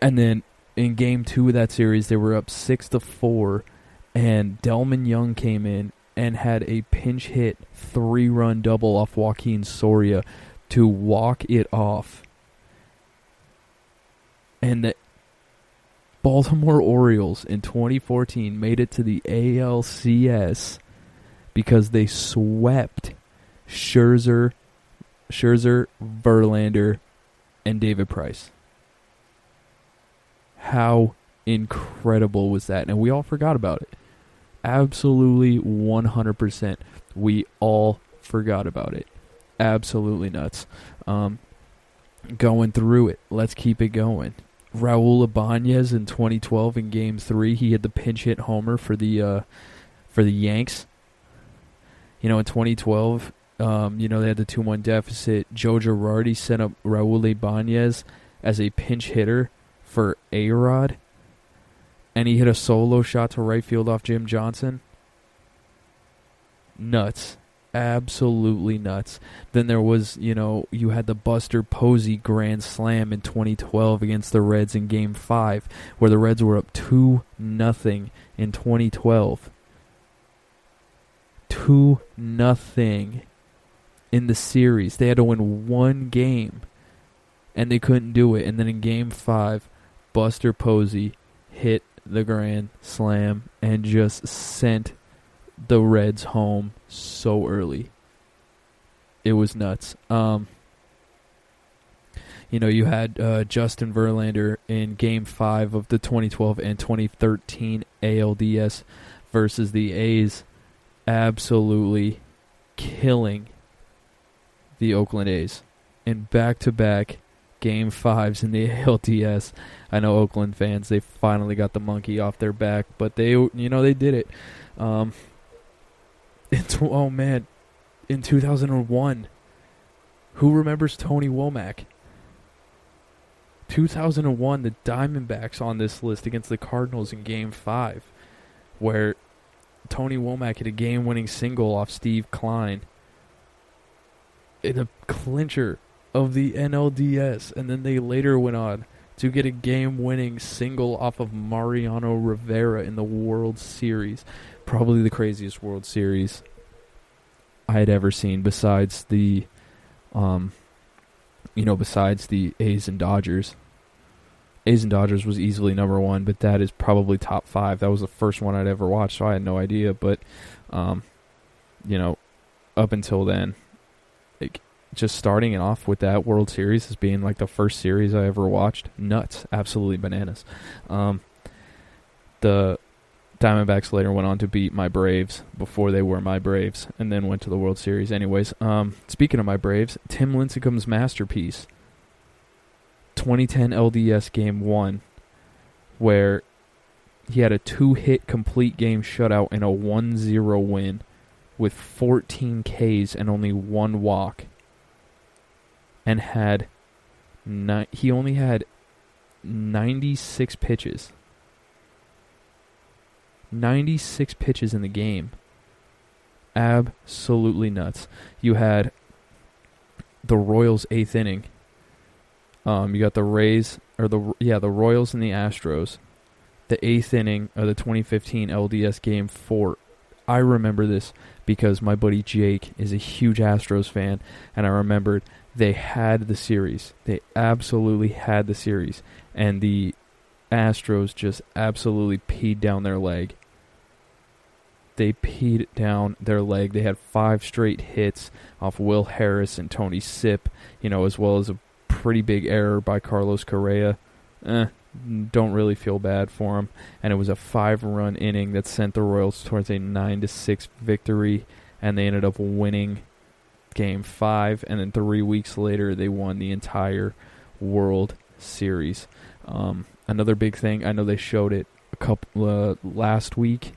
S2: And then in Game 2 of that series, they were up 6-4, and Delman Young came in and had a pinch hit 3-run double off Joaquin Soria to walk it off. And the Baltimore Orioles in 2014 made it to the ALCS because they swept Scherzer, Verlander, and David Price. How incredible was that? And we all forgot about it. Absolutely 100%. We all forgot about it. Absolutely nuts. Going through it. Let's keep it going. Raul Ibanez in 2012 in Game 3, he had the pinch hit homer for the Yanks. You know, in 2012, they had the 2-1 deficit. Joe Girardi sent up Raul Ibanez as a pinch hitter for A-Rod. And he hit a solo shot to right field off Jim Johnson. Nuts. absolutely nuts. Then there was, you had the Buster Posey grand slam in 2012 against the Reds in Game 5, where the Reds were up 2-0 in 2012. 2-0 in the series. They had to win one game, and they couldn't do it. And then in Game 5, Buster Posey hit the grand slam and just sent the Reds home so early. It was nuts. You had Justin Verlander in Game 5 of the 2012 and 2013 ALDS versus the A's, absolutely killing the Oakland A's in back-to-back Game 5s in the ALDS. I know Oakland fans, they finally got the monkey off their back, but they did it. In 2001, who remembers Tony Womack? 2001, the Diamondbacks on this list against the Cardinals in Game 5, where Tony Womack hit a game-winning single off Steve Klein in a clincher of the NLDS, and then they later went on to get a game-winning single off of Mariano Rivera in the World Series. Probably the craziest World Series I had ever seen, besides the A's and Dodgers. A's and Dodgers was easily number one, but that is probably top 5. That was the first one I'd ever watched, so I had no idea. But, up until then, just starting it off with that World Series as being like the first series I ever watched, nuts, absolutely bananas. The Diamondbacks later went on to beat my Braves before they were my Braves, and then went to the World Series. Anyways, speaking of my Braves, Tim Lincecum's masterpiece, 2010 LDS Game 1, where he had a 2-hit complete game shutout and a 1-0 win with 14 Ks and only 1 walk, and he only had 96 pitches. 96 pitches in the game. Absolutely nuts. You had the Royals' 8th inning. You got the Rays, the Royals and the Astros. The 8th inning of the 2015 LDS Game 4. I remember this because my buddy Jake is a huge Astros fan, and I remembered they had the series. They absolutely had the series, and the Astros just absolutely peed down their leg. They peed down their leg. They had 5 straight hits off Will Harris and Tony Sipp, as well as a pretty big error by Carlos Correa. Don't really feel bad for him. And it was a 5-run inning that sent the Royals towards a 9-6 victory, and they ended up winning Game 5, and then 3 weeks later they won the entire World Series. Another big thing, I know they showed it last week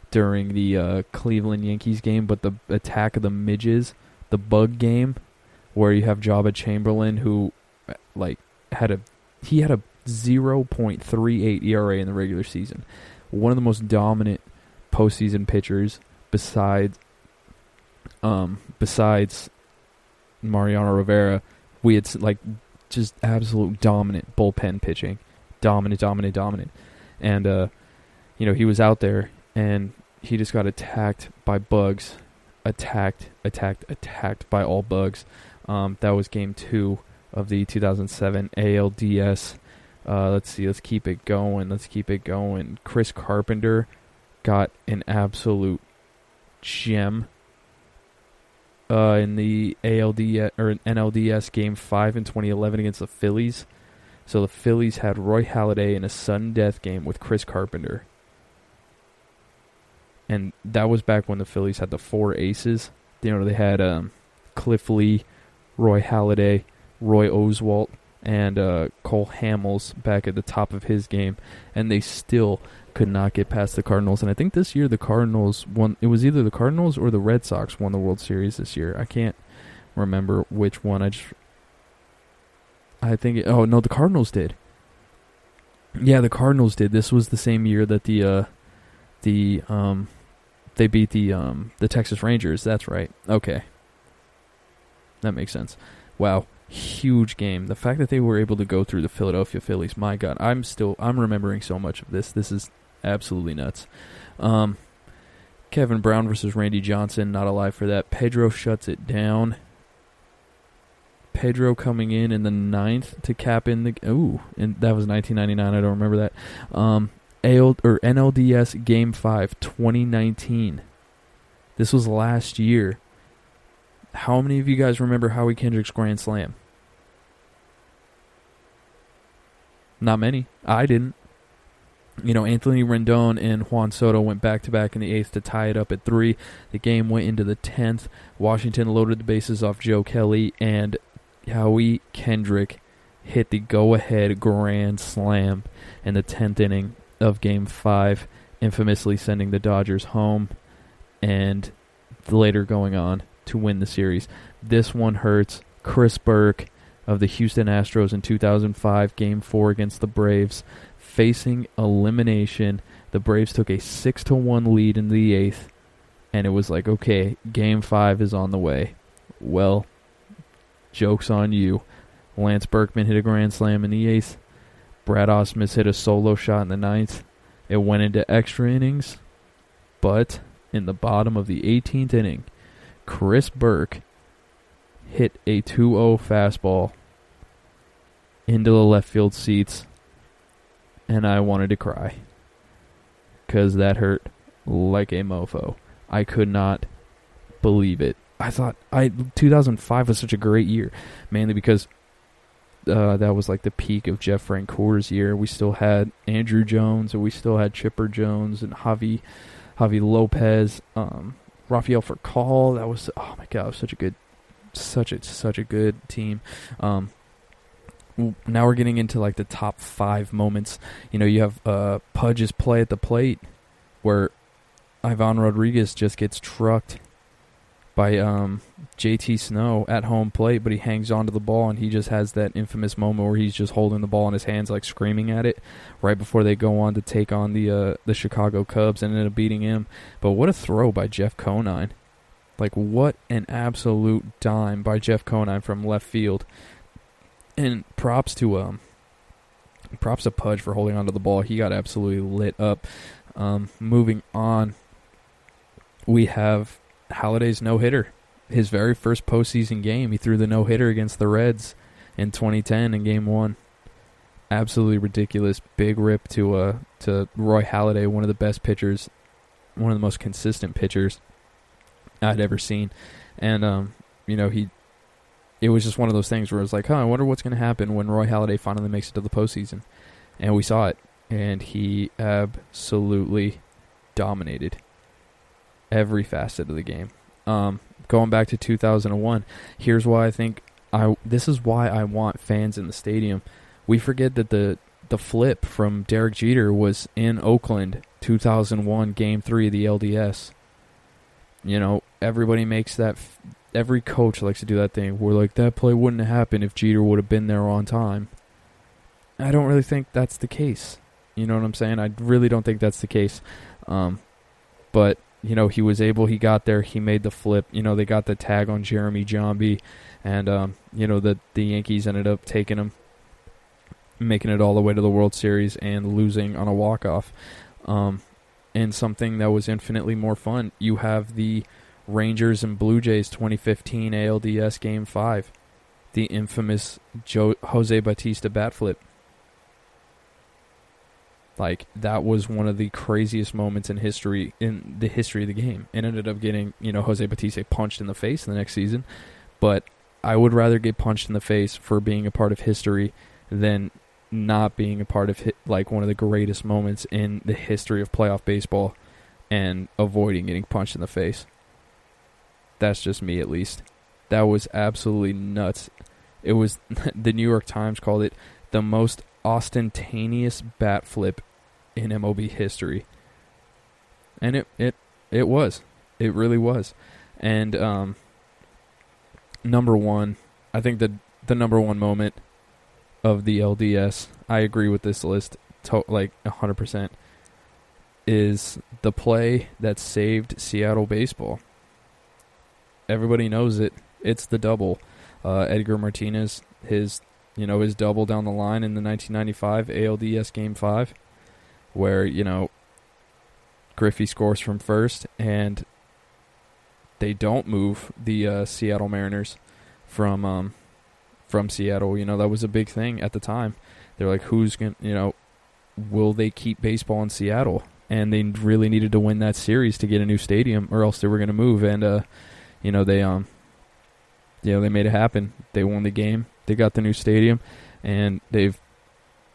S2: during the Cleveland Yankees game, but the attack of the midges, the bug game, where you have Jabba Chamberlain, who had a 0.38 ERA in the regular season. One of the most dominant postseason pitchers besides Mariano Rivera. We had just absolute dominant bullpen pitching. Dominant. And he was out there and he just got attacked by bugs. Attacked by all bugs. That was Game 2 of the 2007 ALDS. Let's see. Let's keep it going. Chris Carpenter got an absolute gem in the ALDS or NLDS Game 5 in 2011 against the Phillies. So the Phillies had Roy Halladay in a sudden death game with Chris Carpenter. And that was back when the Phillies had the 4 aces. They had Cliff Lee, Roy Halladay, Roy Oswalt, and Cole Hamels back at the top of his game. And they still could not get past the Cardinals. And I think this year the Cardinals won. It was either the Cardinals or the Red Sox won the World Series this year. I can't remember which one. The Cardinals did. Yeah, the Cardinals did. This was the same year that the They beat the Texas Rangers. That's right. Okay. That makes sense. Wow. Huge game. The fact that they were able to go through the Philadelphia Phillies, my God, I'm remembering so much of this. This is absolutely nuts. Kevin Brown versus Randy Johnson, not alive for that. Pedro shuts it down. Pedro coming in the 9th to cap in the... Ooh, and that was 1999. I don't remember that. NLDS Game 5, 2019. This was last year. How many of you guys remember Howie Kendrick's Grand Slam? Not many. I didn't. Anthony Rendon and Juan Soto went back-to-back in the 8th to tie it up at 3. The game went into the 10th. Washington loaded the bases off Joe Kelly, and Howie Kendrick hit the go-ahead Grand Slam in the 10th inning of Game 5, infamously sending the Dodgers home, and later going on to win the series. This one hurts. Chris Burke of the Houston Astros in 2005, Game 4 against the Braves, facing elimination. The Braves took a 6-1 lead in the 8th, and it was like, okay, Game 5 is on the way. Well, joke's on you. Lance Berkman hit a grand slam in the 8th. Brad Ausmus hit a solo shot in the 9th. It went into extra innings, but in the bottom of the 18th inning, Chris Burke hit a 2-0 fastball into the left field seats, and I wanted to cry because that hurt like a mofo. I could not believe it. I thought 2005 was such a great year, mainly because that was like the peak of Jeff Francoeur's year. We still had Andrew Jones, and we still had Chipper Jones and Javi Lopez, Rafael Furcal. That was, oh my God, it was such a good team. Now we're getting into like the top 5 moments. You have Pudge's play at the plate where Ivan Rodriguez just gets trucked by JT Snow at home plate, but he hangs onto the ball, and he just has that infamous moment where he's just holding the ball in his hands, like screaming at it, right before they go on to take on the Chicago Cubs and end up beating him. But what a throw by Jeff Conine. Like, what an absolute dime by Jeff Conine from left field. And props to Pudge for holding onto the ball. He got absolutely lit up. Moving on, we have Halliday's no-hitter. His very first postseason game, he threw the no-hitter against the Reds in 2010 in Game 1. Absolutely ridiculous. Big rip to Roy Halladay, one of the best pitchers, one of the most consistent pitchers I'd ever seen. And, it was just one of those things where it was like, I wonder what's going to happen when Roy Halladay finally makes it to the postseason. And we saw it. And he absolutely dominated every facet of the game. Going back to 2001, here's why I think this is why I want fans in the stadium. We forget that the flip from Derek Jeter was in Oakland, 2001, Game 3 of the LDS. Everybody makes that... Every coach likes to do that thing where, like, that play wouldn't have happened if Jeter would have been there on time. I don't really think that's the case. You know what I'm saying? I really don't think that's the case. But, he got there. He made the flip. They got the tag on Jeremy Giambi. And, the Yankees ended up taking him, making it all the way to the World Series and losing on a walk-off. And something that was infinitely more fun. You have the Rangers and Blue Jays 2015 ALDS Game 5. The infamous Jose Bautista bat flip. Like, that was one of the craziest moments in the history of the game. It ended up getting, Jose Bautista punched in the face the next season. But I would rather get punched in the face for being a part of history than not being a part of one of the greatest moments in the history of playoff baseball and avoiding getting punched in the face. That's just me, at least. That was absolutely nuts. It was, the New York Times called it the most ostentatious bat flip in MLB history. And it was. It really was. And number one, I think the number one moment of the LDS, I agree with this list, 100%. is the play that saved Seattle baseball. Everybody knows it. It's the double. Edgar Martinez, his double down the line in the 1995 ALDS Game 5, where, Griffey scores from first, and they don't move the Seattle Mariners from Seattle. That was a big thing at the time. They're like, who's going to, will they keep baseball in Seattle? And they really needed to win that series to get a new stadium, or else they were going to move. And, they made it happen. They won the game. They got the new stadium, and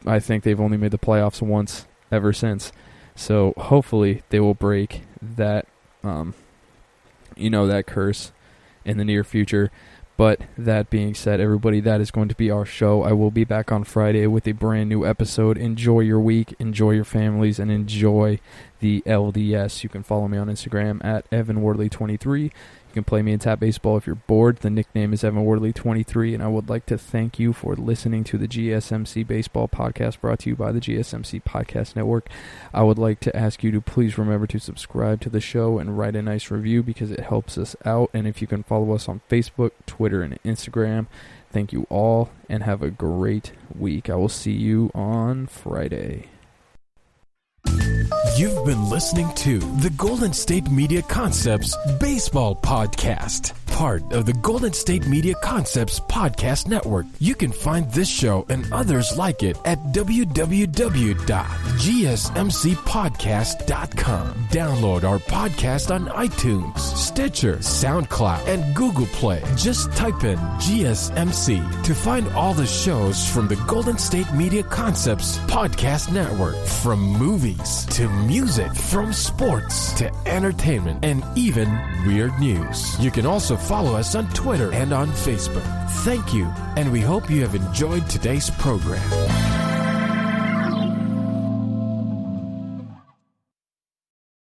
S2: I think they've only made the playoffs once ever since. So hopefully they will break that, that curse in the near future. But that being said, everybody, that is going to be our show. I will be back on Friday with a brand new episode. Enjoy your week, enjoy your families, and enjoy the LDS. You can follow me on Instagram at EvanWardley23. You can play me in tap baseball if you're bored. The nickname is EvanWardley23, and I would like to thank you for listening to the GSMC Baseball Podcast, brought to you by the GSMC Podcast Network. I would like to ask you to please remember to subscribe to the show and write a nice review, because it helps us out. And if you can follow us on Facebook, Twitter, and Instagram, thank you all, and have a great week. I will see you on Friday.
S1: You've been listening to the Golden State Media Concepts Baseball Podcast, part of the Golden State Media Concepts Podcast Network. You can find this show and others like it at www.gsmcpodcast.com. Download our podcast on iTunes, Stitcher, SoundCloud, and Google Play. Just type in GSMC to find all the shows from the Golden State Media Concepts Podcast Network, from movies to music, from sports to entertainment, and even weird news. You can also follow us on Twitter and on Facebook. Thank you, and we hope you have enjoyed today's program.